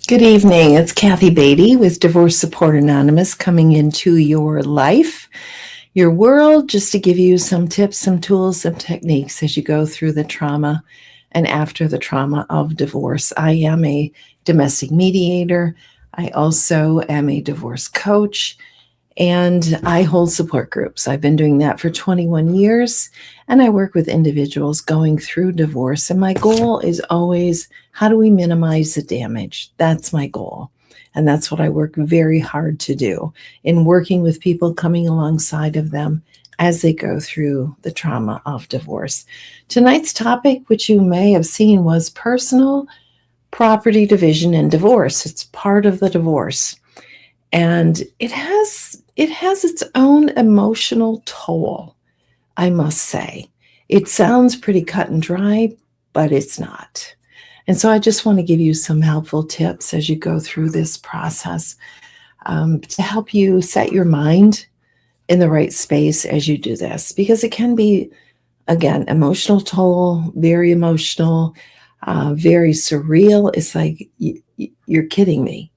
Good evening. It's Kathy Beatty with Divorce Support Anonymous coming into your life, your world, just to give you some tips, some tools, some techniques as you go through the trauma and after the trauma of divorce. I am a domestic mediator. I also am a divorce coach, and I hold support groups. I've been doing that for 21 years, and I work with individuals going through divorce. And my goal is always, how do we minimize the damage? That's my goal. And that's what I work very hard to do in working with people, coming alongside of them as they go through the trauma of divorce. Tonight's topic, which you may have seen, was personal property division and divorce. It's part of the divorce. And it has its own emotional toll, I must say. It sounds pretty cut and dry, but it's not. And so I just want to give you some helpful tips as you go through this process, to help you set your mind in the right space as you do this, because it can be, again, emotional toll, very emotional, very surreal. It's like, you're kidding me.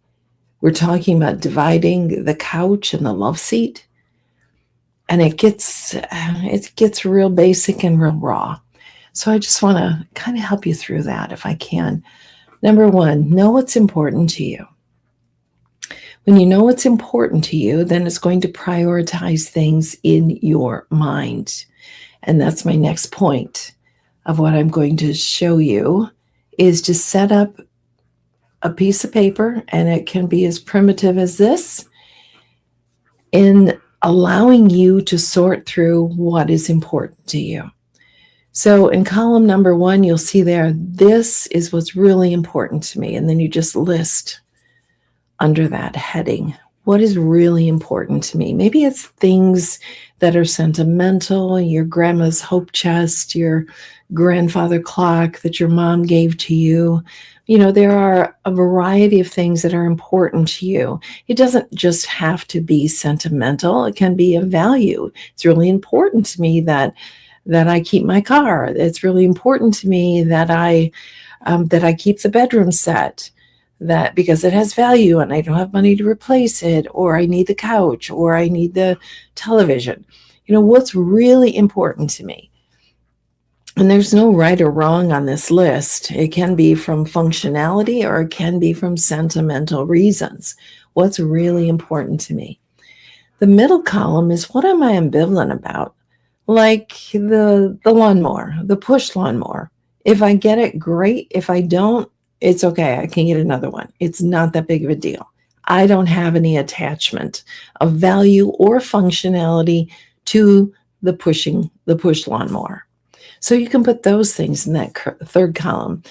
We're talking about dividing the couch and the love seat, and it gets real basic and real raw. So I just want to kind of help you through that if I can. Number one, know what's important to you. When you know what's important to you, then it's going to prioritize things in your mind. And that's my next point of what I'm going to show you, is to set up a piece of paper, and it can be as primitive as this, in allowing you to sort through what is important to you. So in column number 1, you'll see there, this is what's really important to me. And then you just list under that heading, what is really important to me? Maybe it's things that are sentimental, your grandma's hope chest, your grandfather clock that your mom gave to you. You know, there are a variety of things that are important to you. It doesn't just have to be sentimental. It can be of value. It's really important to me that I keep my car. It's really important to me that I keep the bedroom set, that because it has value and I don't have money to replace it, or I need the couch, or I need the television. You know, what's really important to me. And there's no right or wrong on this list. It can be from functionality, or it can be from sentimental reasons. What's really important to me. The middle column is, what am I ambivalent about? Like the lawnmower, the push lawnmower. If I get it, great. If I don't, it's okay. I can get another one. It's not that big of a deal. I don't have any attachment of value or functionality to the push lawnmower. So you can put those things in that third column,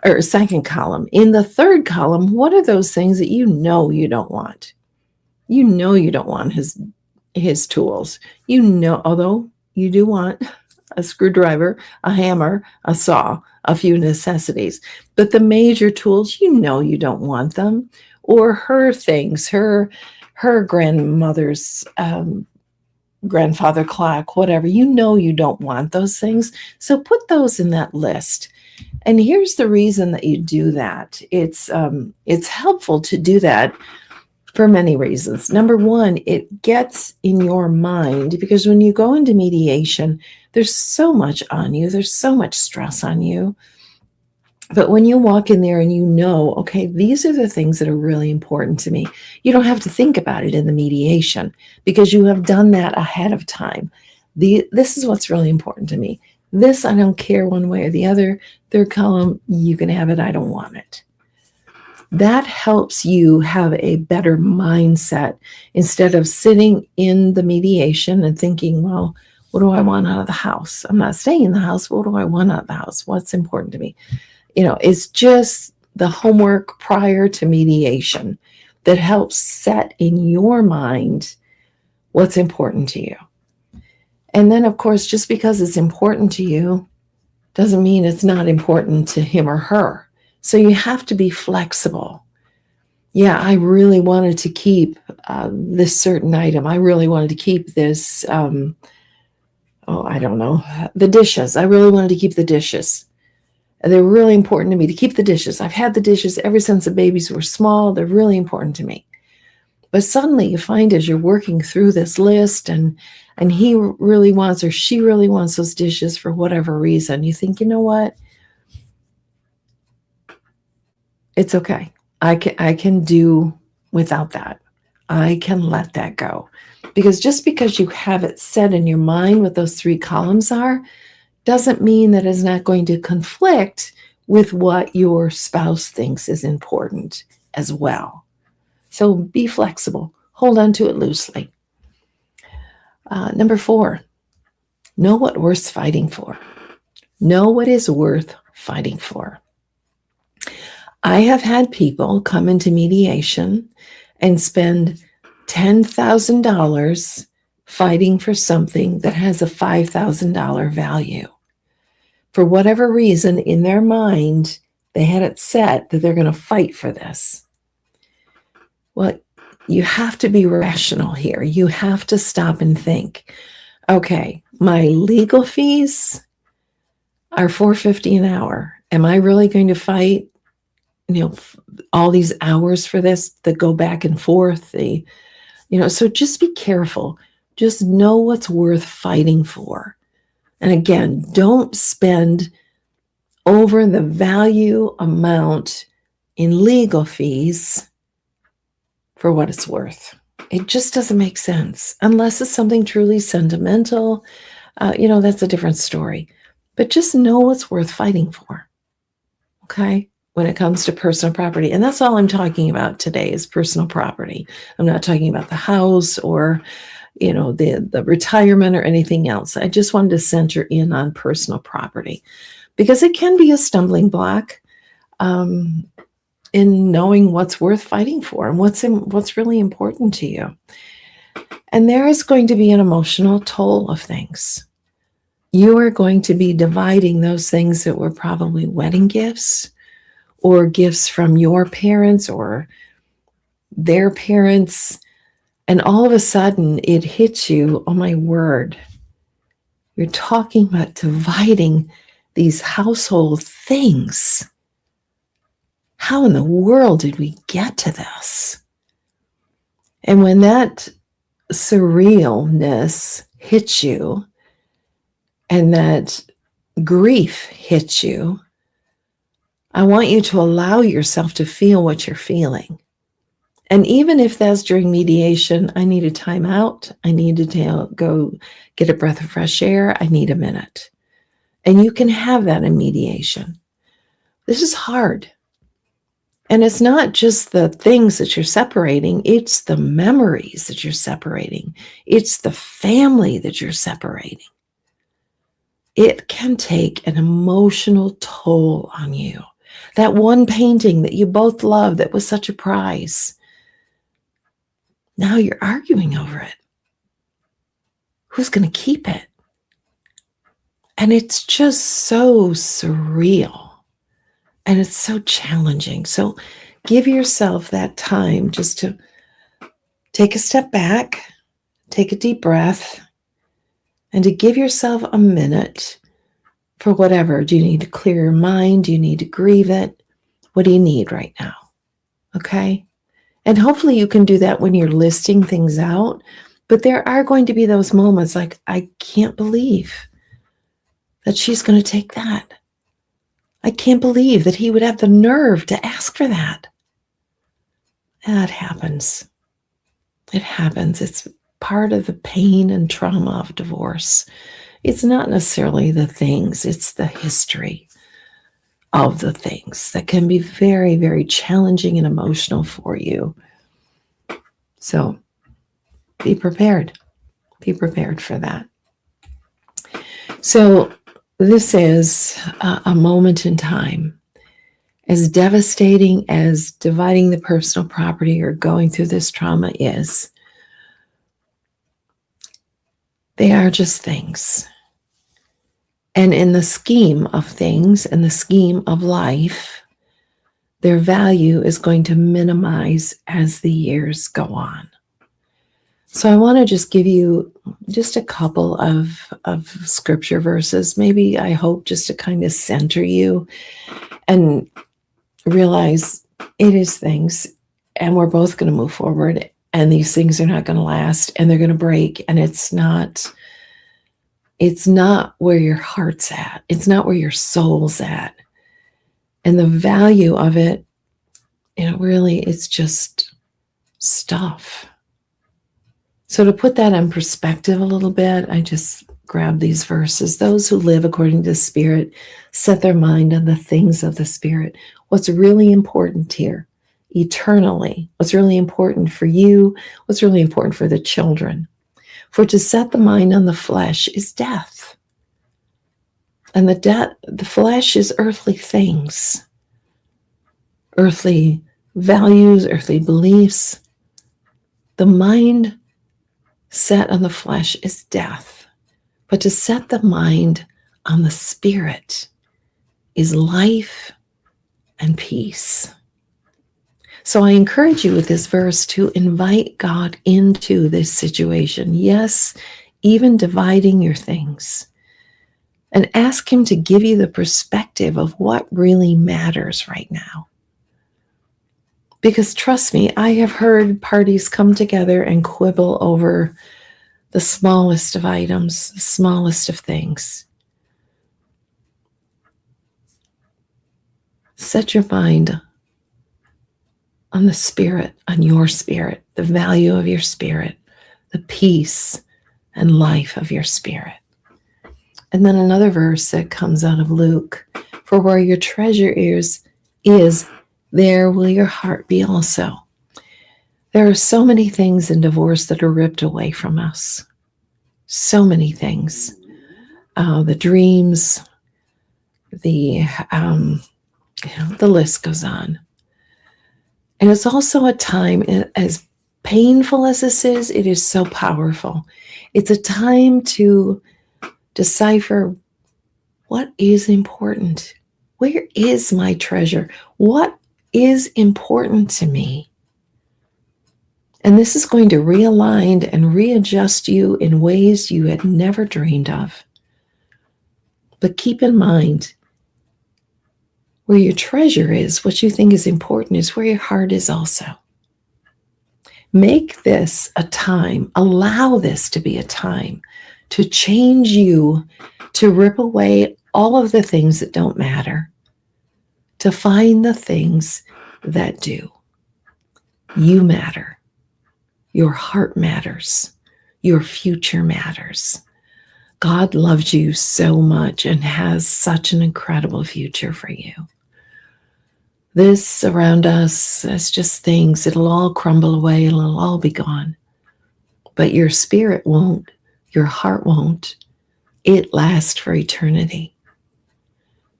or second column. In the third column, what are those things that you know you don't want? You know you don't want his tools. You know, although you do want a screwdriver, a hammer, a saw, a few necessities. But the major tools, you know you don't want them. Or her things, her grandmother's grandfather clock, whatever. You know you don't want those things. So put those in that list. And here's the reason that you do that. It's helpful to do that for many reasons. Number one, it gets in your mind, because when you go into mediation, there's so much on you. There's so much stress on you. But when you walk in there and you know, okay, these are the things that are really important to me, you don't have to think about it in the mediation, because you have done that ahead of time. This is what's really important to me. This, I don't care one way or the other. Third column, you can have it. I don't want it. That helps you have a better mindset, instead of sitting in the mediation and thinking, well, what do I want out of the house? I'm not staying in the house. What do I want out of the house? What's important to me? You know, it's just the homework prior to mediation that helps set in your mind what's important to you. And then, of course, just because it's important to you doesn't mean it's not important to him or her. So you have to be flexible. Yeah, I really wanted to keep this certain item. I really wanted to keep this, I don't know, the dishes. I really wanted to keep the dishes. They're really important to me to keep the dishes. I've had the dishes ever since the babies were small. They're really important to me. But suddenly you find as you're working through this list and he really wants or she really wants those dishes for whatever reason, you think, you know what? It's okay. I can do without that. I can let that go. Because just because you have it set in your mind what those 3 columns are, doesn't mean that it's not going to conflict with what your spouse thinks is important as well. So be flexible. Hold on to it loosely. Number 4, know what worth fighting for. Know what is worth fighting for. I have had people come into mediation and spend $10,000 fighting for something that has a $5,000 value. For whatever reason, in their mind, they had it set that they're going to fight for this. Well, you have to be rational here. You have to stop and think, okay, my legal fees are $4.50 an hour. Am I really going to fight, all these hours for this that go back and forth? So just be careful. Just know what's worth fighting for. And again, don't spend over the value amount in legal fees for what it's worth. It just doesn't make sense unless it's something truly sentimental. That's a different story. But just know what's worth fighting for, okay, when it comes to personal property. And that's all I'm talking about today is personal property. I'm not talking about the house or the retirement or anything else. I just wanted to center in on personal property because it can be a stumbling block in knowing what's worth fighting for and what's really important to you. And there is going to be an emotional toll of things. You are going to be dividing those things that were probably wedding gifts or gifts from your parents or their parents. And all of a sudden it hits you, oh my word, you're talking about dividing these household things. How in the world did we get to this? And when that surrealness hits you and that grief hits you, I want you to allow yourself to feel what you're feeling. And even if that's during mediation, I need a timeout. I need to go get a breath of fresh air. I need a minute. And you can have that in mediation. This is hard. And it's not just the things that you're separating. It's the memories that you're separating. It's the family that you're separating. It can take an emotional toll on you. That one painting that you both loved that was such a prize. Now you're arguing over it. Who's going to keep it? And it's just so surreal. And it's so challenging. So give yourself that time just to take a step back, take a deep breath, and to give yourself a minute for whatever. Do you need to clear your mind? Do you need to grieve it? What do you need right now? Okay? And hopefully you can do that when you're listing things out. But there are going to be those moments like, I can't believe that she's going to take that. I can't believe that he would have the nerve to ask for that. That happens. It happens. It's part of the pain and trauma of divorce. It's not necessarily the things, it's the history of the things that can be very, very challenging and emotional for you. So be prepared. Be prepared for that. So this is a moment in time. As devastating as dividing the personal property or going through this trauma is, they are just things. And in the scheme of things, in the scheme of life, their value is going to minimize as the years go on. So I want to just give you just a couple of scripture verses, maybe I hope just to kind of center you and realize it is things, and we're both going to move forward, and these things are not going to last, and they're going to break, and it's not where your heart's at. It's not where your soul's at. And the value of it, really it's just stuff. So to put that in perspective a little bit, I just grabbed these verses. Those who live according to the Spirit set their mind on the things of the Spirit. What's really important here, eternally, what's really important for you, what's really important for the children. For to set the mind on the flesh is death. And the flesh is earthly things, earthly values, earthly beliefs. The mind set on the flesh is death, but to set the mind on the Spirit is life and peace. So I encourage you with this verse to invite God into this situation. Yes, even dividing your things, and ask Him to give you the perspective of what really matters right now. Because trust me, I have heard parties come together and quibble over the smallest of items, the smallest of things. Set your mind on the Spirit, on your spirit, the value of your spirit, the peace and life of your spirit. And then another verse that comes out of Luke, for where your treasure is, there will your heart be also. There are so many things in divorce that are ripped away from us. So many things. The dreams, the list goes on. And it's also a time, as painful as this is, it is so powerful. It's a time to decipher what is important. Where is my treasure? What is important to me? And this is going to realign and readjust you in ways you had never dreamed of. But keep in mind, where your treasure is, what you think is important, is where your heart is also. Make this a time, allow this to be a time to change you, to rip away all of the things that don't matter, to find the things that do. You matter. Your heart matters. Your future matters. God loves you so much and has such an incredible future for you. This around us is just things. It'll all crumble away. It'll all be gone. But your spirit won't. Your heart won't. It lasts for eternity.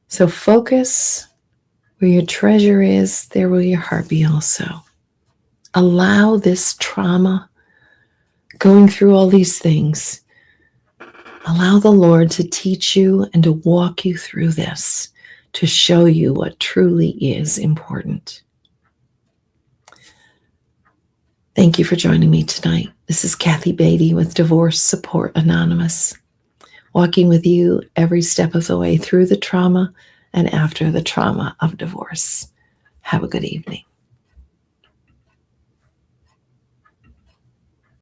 So focus where your treasure is, there will your heart be also. Allow this trauma, going through all these things, allow the Lord to teach you and to walk you through this, to show you what truly is important. Thank you for joining me tonight. This is Kathy Beatty with Divorce Support Anonymous, walking with you every step of the way through the trauma and after the trauma of divorce. Have a good evening.